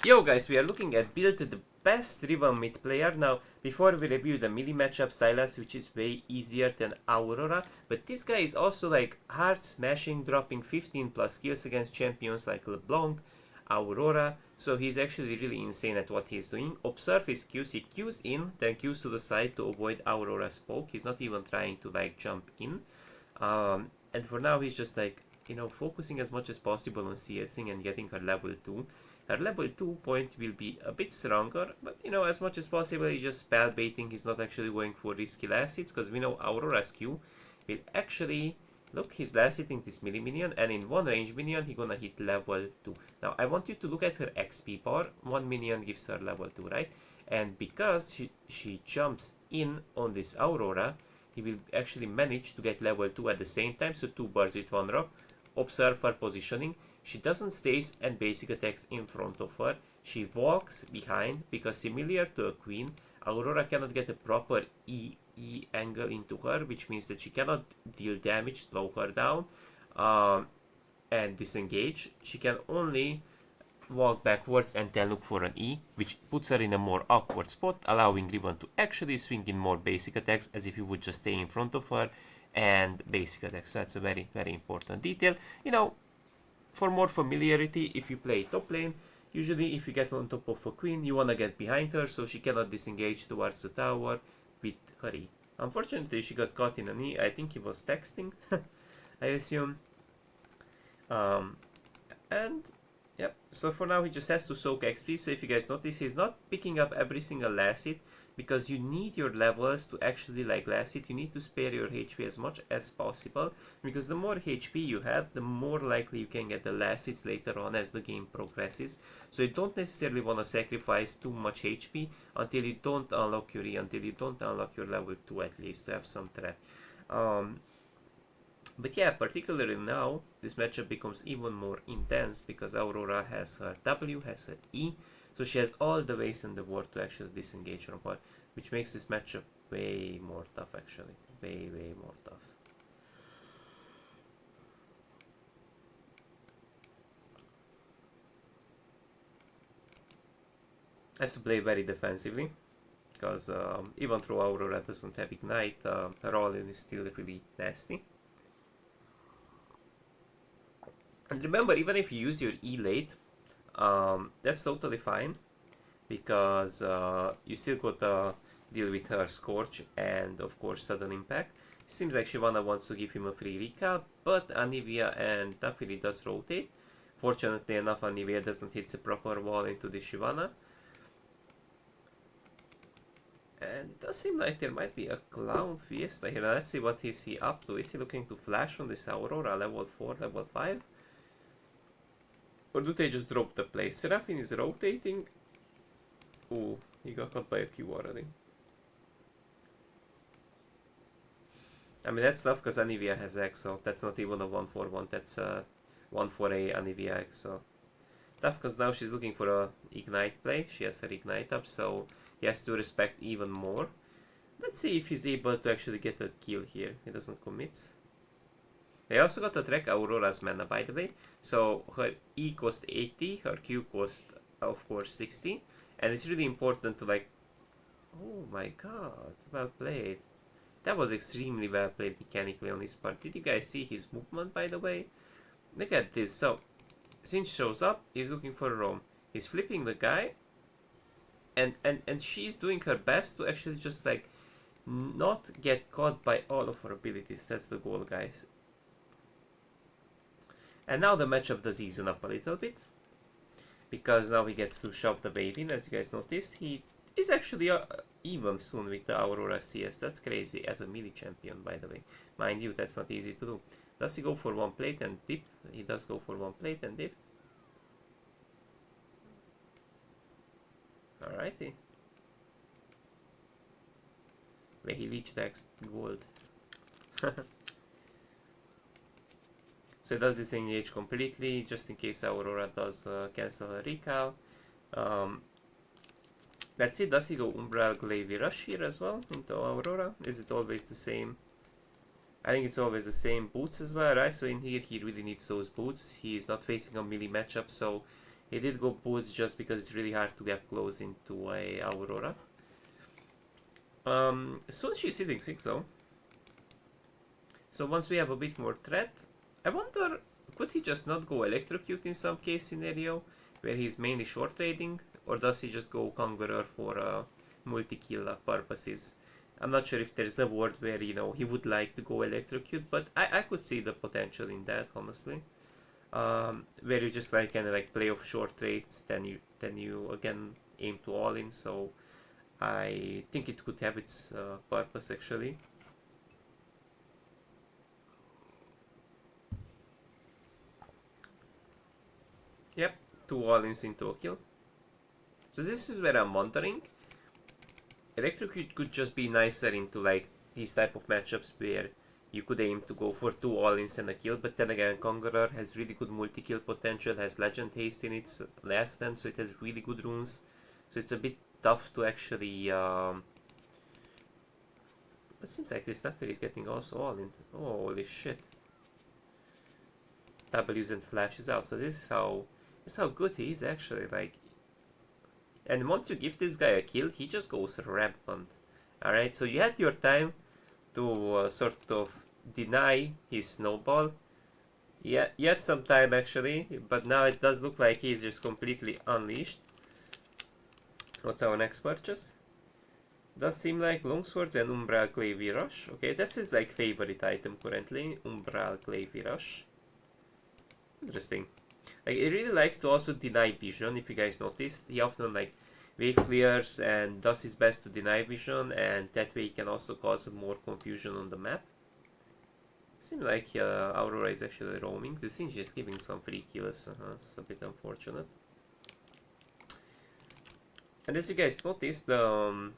Yo guys, we are looking at build the best Riven mid player. Now, before we review the melee matchup, Silas, which is way easier than Aurora, but this guy is also like hard smashing, dropping 15 plus kills against champions like LeBlanc, Aurora, so he's actually really insane at what he's doing. Observe his Qs, he Qs in, then Qs to the side to avoid Aurora's poke. He's not even trying to like jump in. And for now he's just like, focusing as much as possible on CSing and getting her level 2. Her level 2 point will be a bit stronger, but as much as possible he's just spell baiting, he's not actually going for risky last hits, because we know Aurora's Q will actually, look, he's last hitting this melee minion, and in one range minion he gonna hit level 2. Now I want you to look at her XP bar, one minion gives her level 2, right? And because she jumps in on this Aurora, he will actually manage to get level 2 at the same time, so 2 bars with 1 rock. Observe her positioning. She doesn't stays and basic attacks in front of her. She walks behind, because similar to a queen, Aurora cannot get a proper E angle into her, which means that she cannot deal damage, slow her down, and disengage. She can only walk backwards and then look for an E, which puts her in a more awkward spot, allowing Riven to actually swing in more basic attacks as if you would just stay in front of her and basic attacks. So that's a very, very important detail. For more familiarity, if you play top lane, usually if you get on top of a queen, you wanna get behind her so she cannot disengage towards the tower with her E. Unfortunately, she got caught in an E. I think he was texting, I assume. And yep, so for now he just has to soak XP. So if you guys notice, he's not picking up every single last hit, because you need your levels to actually like last hit. You need to spare your HP as much as possible, because the more HP you have, the more likely you can get the last hits later on as the game progresses. So you don't necessarily want to sacrifice too much HP until you don't unlock your E, until you don't unlock your level 2 at least, to have some threat. But yeah, particularly now, this matchup becomes even more intense because Aurora has her W, has her E, so she has all the ways in the world to actually disengage from her, which makes this matchup way more tough actually. Way, way more tough. Has to play very defensively, because even though Aurora doesn't have Ignite, her all-in is still really nasty. And remember, even if you use your E late, that's totally fine, because you still gotta deal with her Scorch and of course Sudden Impact. Seems like Shyvana wants to give him a free recap, but Anivia and Naafiri does rotate. Fortunately enough, Anivia doesn't hit the proper wall into the Shyvana. And it does seem like there might be a Clown Fiesta here. Let's see what is he up to. Is he looking to flash on this Aurora level 4, level 5? Or do they just drop the play? Seraphine is rotating. Ooh, he got caught by a Q already. I mean, that's tough because Anivia has Exo. That's not even a 1-4-1, that's a 1-4-A Anivia Exo. Tough because now she's looking for a Ignite play. She has her Ignite up, so he has to respect even more. Let's see if he's able to actually get a kill here. He doesn't commit. They also got to track Aurora's mana, by the way. So her E cost 80, her Q cost, of course, 60. And it's really important to like... Oh my god, well played. That was extremely well played mechanically on his part. Did you guys see his movement, by the way? Look at this. So, Sinch shows up, he's looking for a roam. He's flipping the guy. And she's doing her best to actually just like not get caught by all of her abilities. That's the goal, guys. And now the matchup does easen up a little bit, because now he gets to shove the wave in. As you guys noticed, he is actually even soon with the Aurora CS. That's crazy as a melee champion, by the way. Mind you, that's not easy to do. Does he go for one plate and dip? He does go for one plate and dip. Alrighty. Where he leech decks gold. So he does disengage completely, just in case Aurora does cancel her recall. Let's see, does he go Umbral Glaive Rush here as well into Aurora? Is it always the same? I think it's always the same boots as well, right? So in here he really needs those boots. He is not facing a melee matchup, so He did go boots just because it's really hard to get close into a Aurora. So she's hitting 6 though. So once we have a bit more threat, I wonder, could he just not go Electrocute in some case scenario where he's mainly short trading, or does he just go Conqueror for multi-kill purposes? I'm not sure if there's a word where, you know, he would like to go Electrocute, but I could see the potential in that, honestly. Where you just like kind of like play off short trades, then you again aim to all in. So I think it could have its purpose actually. Yep, 2 all-ins into a kill. So this is where I'm wondering. Electrocute could just be nicer into like these type of matchups where you could aim to go for 2 all-ins and a kill, but then again Conqueror has really good multi-kill potential, has Legend Haste in its last stand, so it has really good runes. So it's a bit tough to actually... It seems like this Nephir is getting also all-in. Oh, holy shit. W's and flashes out, so this is how good he is actually, like... And once you give this guy a kill, he just goes rampant. Alright, so you had your time to sort of deny his snowball. Yeah, you had some time actually, but now it does look like he's just completely unleashed. What's our next purchase? Does seem like Longswords and Umbral Glaive Rush. Okay, that's his like favorite item currently, Umbral Glaive Rush. Interesting. Like, he really likes to also deny vision, if you guys noticed. He often like wave clears and does his best to deny vision, and that way he can also cause more confusion on the map. Seems like Aurora is actually roaming. The Singe is giving some free kills, it's a bit unfortunate. And as you guys noticed, so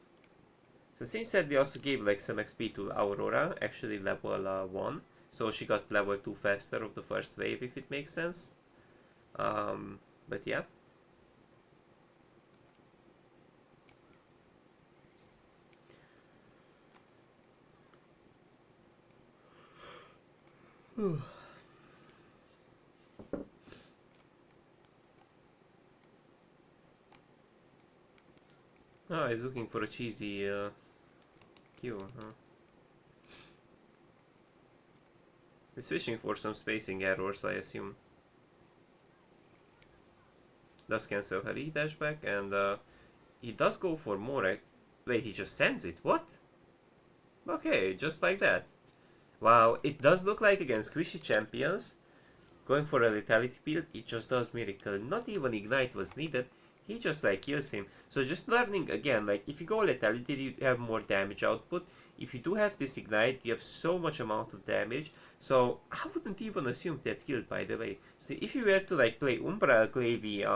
Singe said we also gave like some XP to Aurora, actually level 1. So she got level 2 faster of the first wave, if it makes sense. But yeah. Oh, he's looking for a cheesy Q, huh? He's fishing for some spacing errors, I assume. Does cancel her E-dash back, and he does go for more. Wait, he just sends it? What? Okay, just like that. Wow, it does look like against squishy champions, going for a lethality build, it just does miracle. Not even ignite was needed. He just like kills him. So just learning again, like if you go lethality, you have more damage output. If you do have this ignite, you have so much amount of damage. So I wouldn't even assume that killed, by the way. So if you were to like play Umbral Glaive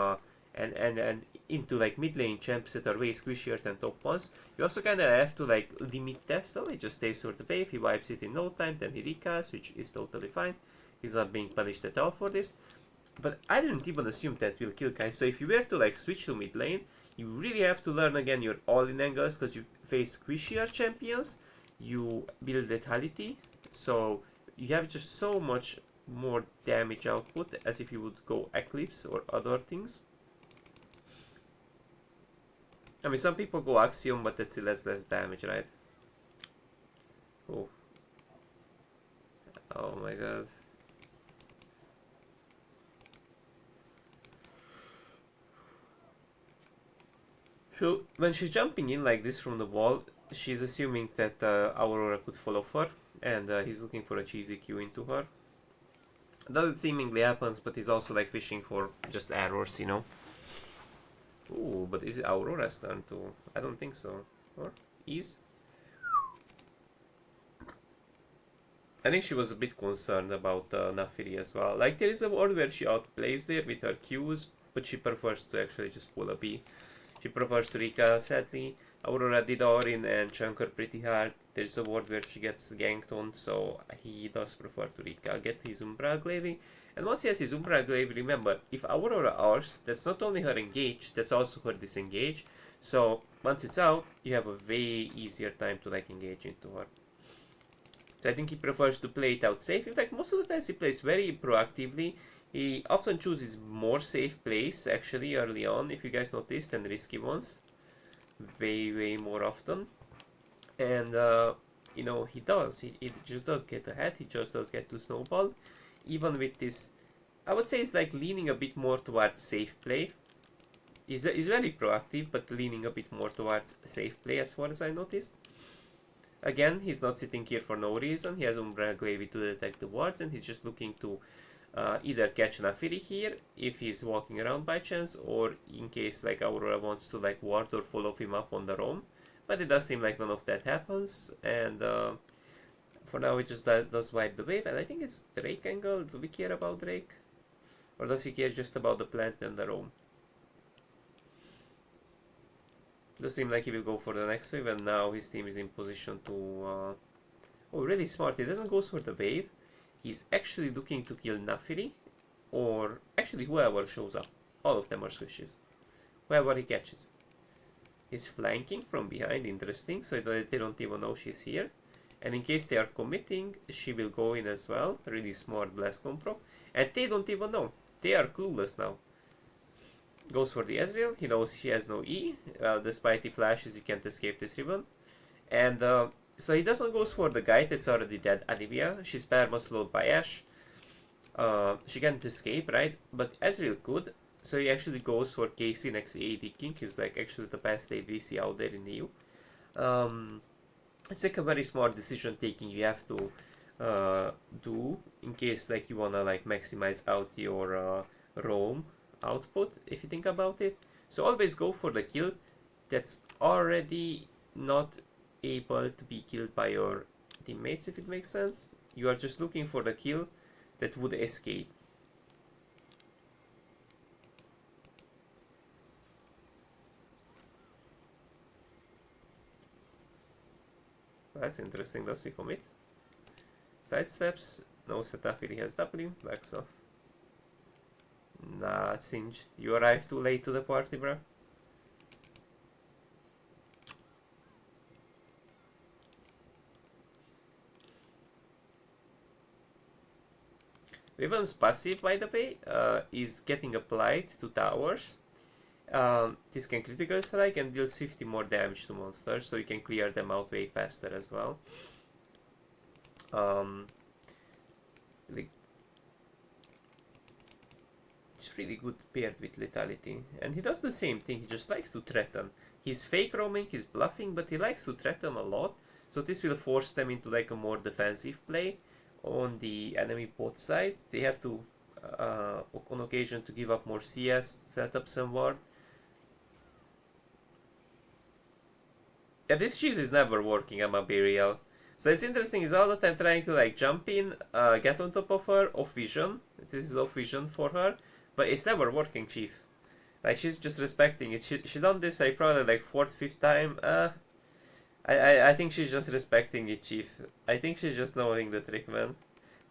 and into like mid lane champs that are way squishier than top ones, you also kind of have to like limit test. So it just stays for the wave, he wipes it in no time, then he recasts, which is totally fine. He's not being punished at all for this. But I didn't even assume that will kill guys. So if you were to like switch to mid lane, you really have to learn again your all-in angles, because you face squishier champions, you build lethality, so you have just so much more damage output as if you would go Eclipse or other things. I mean, some people go Axiom, but that's less damage, right? Oh. Oh my god. So when she's jumping in like this from the wall, she's assuming that Aurora could follow her, and he's looking for a cheesy Q into her. That seemingly happens, but he's also like fishing for just errors, you know. Ooh, but is it Aurora's turn to? I don't think so. Or is? I think she was a bit concerned about Nafiri as well. Like, there is a word where she outplays there with her Qs, but she prefers to actually just pull a B. She prefers to recall, sadly. Aurora did Orin and chunk her pretty hard. There's a ward where she gets ganked on, so he does prefer to recall, get his Umbral Glaive. And once he has his Umbral Glaive, remember, if Aurora Ars, that's not only her engage, that's also her disengage. So once it's out, you have a way easier time to like engage into her. So I think he prefers to play it out safe. In fact, most of the times he plays very proactively. He often chooses more safe plays actually early on, if you guys noticed, than risky ones. Way more often. And you know, he does. He just does get ahead. He just does get to snowball. Even with this, I would say it's like leaning a bit more towards safe play. He's very proactive, but leaning a bit more towards safe play as far as I noticed. Again, he's not sitting here for no reason. He has Umbra Gravy to detect the wards, and he's just looking to either catch an Afiri here if he's walking around by chance, or in case like Aurora wants to like ward or follow him up on the roam. But it does seem like none of that happens, and for now it just does wipe the wave. And I think it's Drake angle. Do we care about Drake? Or does he care just about the plant and the roam? Does seem like he will go for the next wave, and now his team is in position to... oh, really smart. He doesn't go for the wave. He's actually looking to kill Nafiri, or actually whoever shows up. All of them are squishes. Whoever he catches. He's flanking from behind, interesting, so they don't even know she's here. And in case they are committing, she will go in as well. Really smart blast compro. And they don't even know. They are clueless now. Goes for the Ezreal. He knows she has no E. Despite the flashes, you can't escape this Riven. And so he doesn't go for the guide that's already dead, Anivia. She's perma-slowed by Ashe. She can't escape, right? But Ezreal could. So he actually goes for Casey next AD King. He's like actually the best ADC out there in the EU. It's like a very smart decision taking you have to do in case like you wanna like maximize out your roam output, if you think about it. So always go for the kill that's already not able to be killed by your teammates, if it makes sense. You are just looking for the kill that would escape. That's interesting. Does he commit? Sidesteps. No, Setafiri has W. Backs off. Nah, Singe. You arrived too late to the party, bro. Riven's passive, by the way, is getting applied to towers. This can critical strike and deals 50 more damage to monsters, so you can clear them out way faster as well. It's really good paired with lethality, and he does the same thing. He just likes to threaten. He's fake roaming, he's bluffing, but he likes to threaten a lot. So this will force them into like a more defensive play on the enemy bot side. They have to, on occasion, to give up more CS, set up some ward. Yeah, this cheese is never working, I'm a be real. So it's interesting, he's all the time trying to like jump in, get on top of her, off vision. This is off vision for her, but it's never working, Chief. Like, she's just respecting it. She done this like probably like 4th, 5th time. I think she's just respecting it, Chief. I think she's just knowing the trick, man.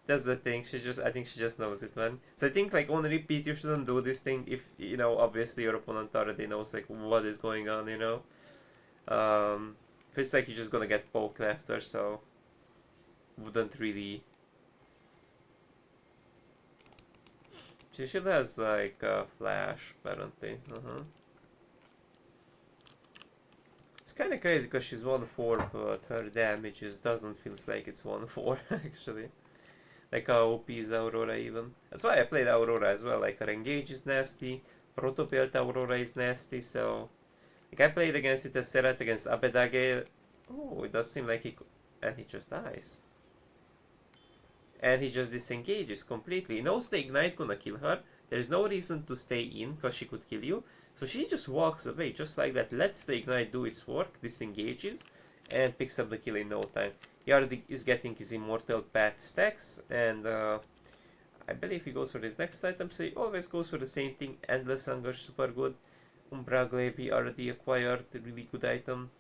That's the thing. I think she just knows it, man. So I think like on repeat, you shouldn't do this thing if, you know, obviously your opponent already knows like what is going on, you know. Feels like you're just gonna get poked after, so wouldn't really. She should has like a flash apparently. It's kind of crazy because she's 1-4, but her damages doesn't feel like it's 1-4 actually. Like how OP is Aurora even. That's why I played Aurora as well. Like her engage is nasty, Proto build Aurora is nasty, so. Like I played against it as Serath against Abedage. Oh, it does seem like and he just dies. And he just disengages completely. Knows the Ignite gonna kill her. There's no reason to stay in, because she could kill you. So she just walks away, just like that. Lets the Ignite do its work, disengages, and picks up the kill in no time. He already is getting his Immortal Path stacks, and I believe he goes for his next item, so he always goes for the same thing. Endless Hunger, super good. Umbra Glaive already acquired, a really good item.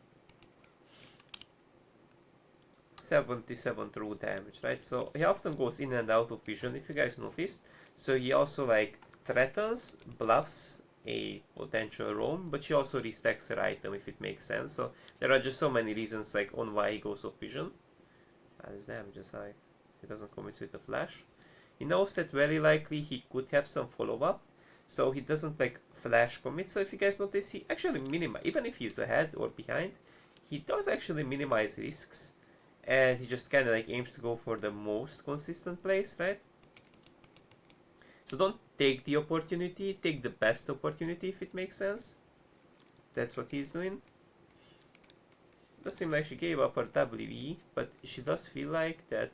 77 true damage, right? So he often goes in and out of vision, if you guys noticed. So he also like threatens, bluffs a potential roam, but she also restacks her item, if it makes sense. So there are just so many reasons like on why he goes off vision. His damage is high. He doesn't commit with the flash. he knows that very likely he could have some follow-up, so he doesn't like flash commit. So if you guys notice, he actually minimize, even if he's ahead or behind, he does actually minimize risks, and he just kind of like aims to go for the most consistent plays, right? So don't take the opportunity, take the best opportunity if it makes sense. That's what he's doing. Does seem like she gave up her WE, but she does feel like that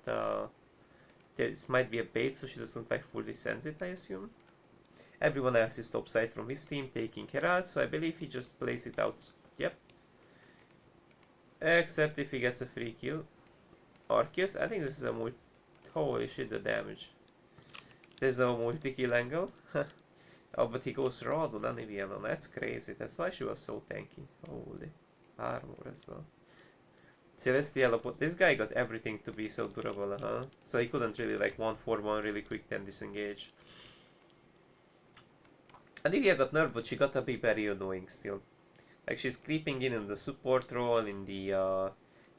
this might be a bait, so she doesn't like fully sense it, I assume. Everyone else is topside from his team, taking her out, so I believe he just plays it out. Yep. Except if he gets a free kill. Or kills. I think this is a multi... Holy shit, the damage. There's no multi-kill angle. Oh, but he goes raw on Aniviano. That's crazy. That's why she was so tanky. Holy. Armor as well. Celestial, this guy got everything to be so durable, huh? So he couldn't really like 1-4-1 really quick then disengage. Anivia got nerfed, but she got to be very annoying still. Like she's creeping in the support role, in the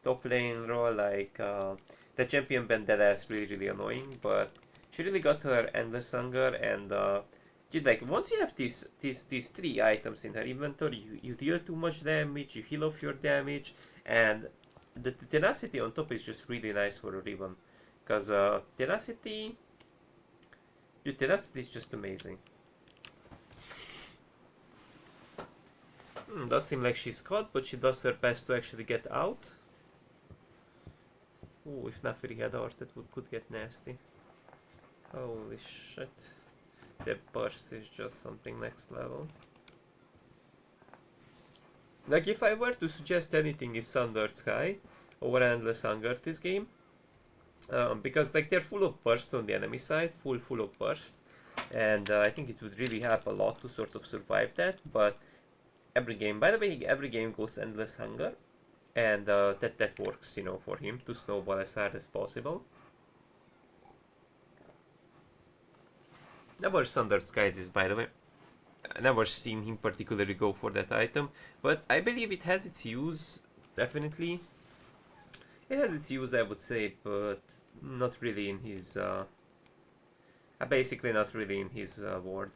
top lane role, like the champion Vendetta is really annoying, but she really got her endless hunger, and dude, like once you have these 3 items in her inventory, you deal too much damage, you heal off your damage, and the tenacity on top is just really nice for a Riven, because tenacity is just amazing. Does seem like she's caught, but she does her best to actually get out. Ooh, if Nafiri had art, that could get nasty. Holy shit. Their burst is just something next level. Like, if I were to suggest anything, is Sundered Sky over Endless Hunger this game. Because like they're full of burst on the enemy side, full of burst. And I think it would really help a lot to sort of survive that, but every game, by the way, every game goes Endless Hunger, and that works, you know, for him to snowball as hard as possible. Never Sundered Skies is, by the way. I never seen him particularly go for that item, but I believe it has its use, definitely. It has its use, I would say, but not really in his, basically not really in his ward.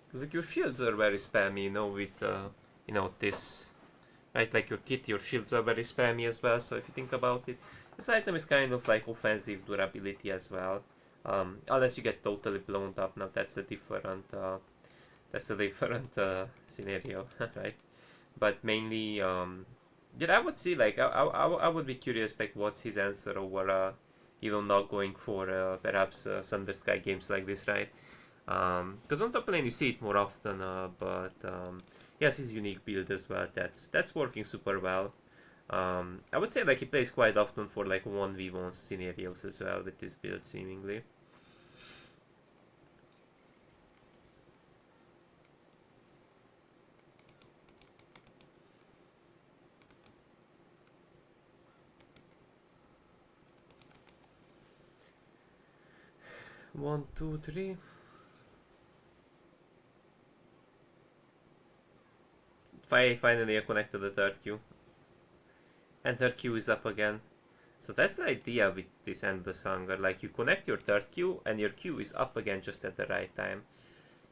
Because like your shields are very spammy, you know, with you know, this, right? Like your kit, your shields are very spammy as well. So if you think about it, this item is kind of like offensive durability as well. Unless you get totally blown up, now that's a different scenario, right? But mainly, yeah, I would see like I would be curious like what's his answer over you know, not going for perhaps Thunder Sky games like this, right? Because on top lane you see it more often, but he has his unique build as well. That's working super well. I would say like he plays quite often for like 1v1 scenarios as well with this build seemingly. One, two, three. Finally I connected the third queue. And third queue is up again. So that's the idea with this Endless Hunger. Like you connect your third queue and your queue is up again just at the right time.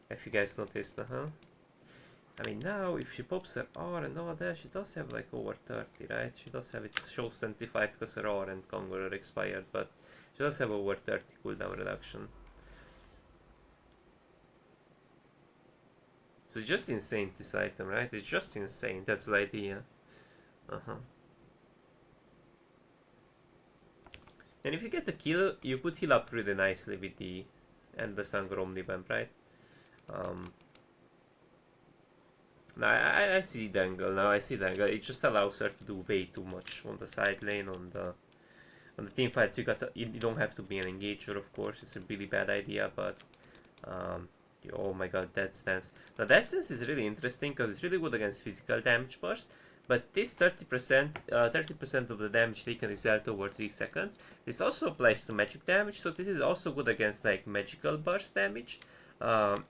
If you guys noticed, I mean now if she pops her R and all that, she does have like over 30, right? She does have, it shows 25 because her R and Conqueror are expired, but she does have over 30 cooldown reduction. So it's just insane, this item, right? It's just insane, that's the idea. And if you get the kill, you could heal up really nicely with the Endless Hunger Omnibamp, right? I see the angle now. I see the angle. It just allows her to do way too much on the side lane. On the team fights, you don't have to be an engager, of course. It's a really bad idea, but oh my god, that stance. Now that stance is really interesting because it's really good against physical damage burst, But this 30% of the damage taken is dealt over 3 seconds. This also applies to magic damage, so this is also good against like magical burst damage,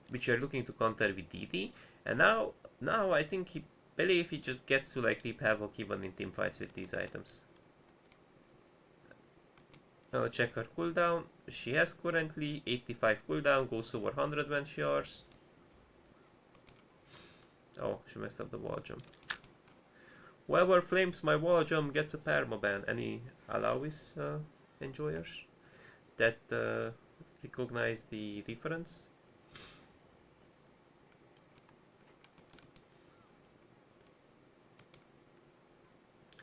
which you're looking to counter with DD. And now I think he believe he just gets to like reap havoc even in team fights with these items. Now check her cooldown. She has currently 85 cooldown, goes over 100 when she R's. Oh, she messed up the wall jump. Whoever flames my wall jump gets a permaban. Any Alawis enjoyers that recognize the reference?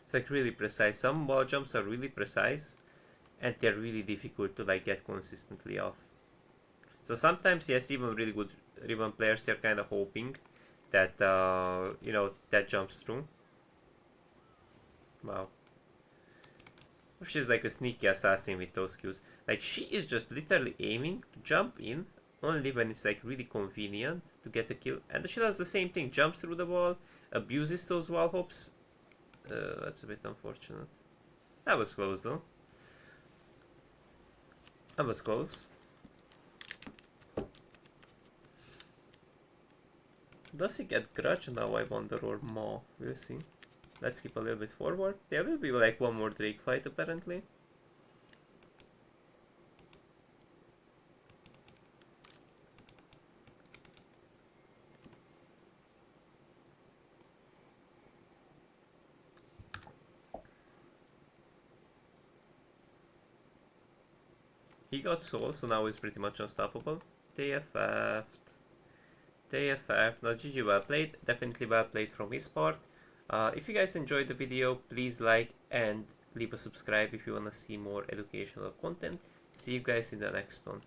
It's like really precise. Some wall jumps are really precise and they're really difficult to like get consistently off. So sometimes, yes, even really good Riven players, they're kind of hoping that you know, that jumps through. Wow. She's like a sneaky assassin with those Qs. Like, she is just literally aiming to jump in only when it's like really convenient to get a kill. And she does the same thing, jumps through the wall, abuses those wall hops. That's a bit unfortunate. That was close though. That was close. Does he get Grudge now, I wonder, or Maw? We'll see. Let's skip a little bit forward. There will be like one more Drake fight apparently. He got Soul, so now he's pretty much unstoppable. TFF. TFF. Now GG, well played. Definitely well played from his part. If you guys enjoyed the video, please like and leave a subscribe if you wanna see more educational content. See you guys in the next one.